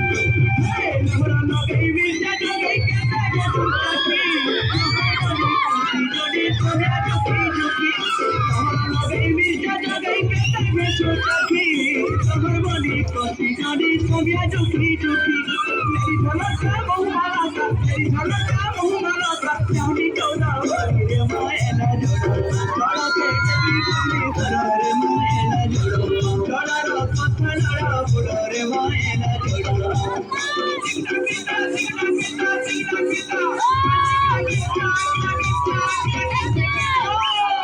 हमरा लगई मिर्जा जगई के तागे सुताकी जोड़ी तोहे जुकी जुकी हमरा लगई मिर्जा जगई के तागे सुताकी हमर बनी कसी जोड़ी तोहे जुकी जुकी मेरी झलक बहुमारा सा मेरी झलक बहुमारा सा चांदी चौदा रे मायला जोड़ो जोड़ो के जल्दी जल्दी करो रे मायला जोड़ो जोड़ा रो पत्थरा बुड़ो रे मायला जोड़ो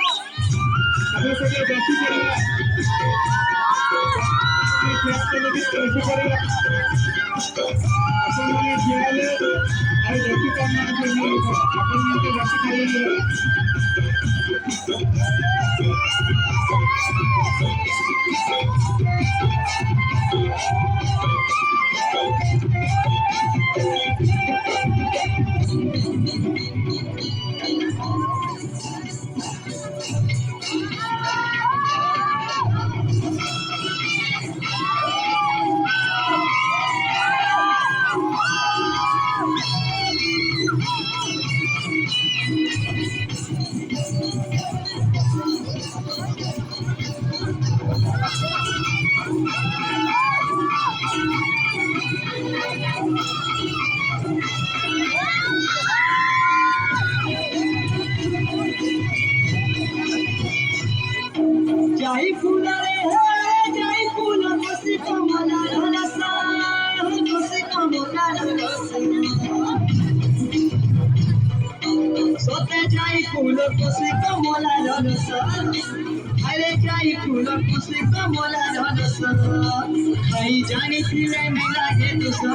अभी से ये बैठी करेगा ये खेलते लोग कैसे करेगा अपन ये खेले अरे बैठी करना चाहिए अपन ये बैठी करेंगे जाई फूला रे जाई फूला कोसी कमला रसा कोसी कमला रसा सोते जाई फूला कोसी कमला रसा अरे जाई फूला कोसी कमला रसा कहीं जानी थी रे मिला के दूसरा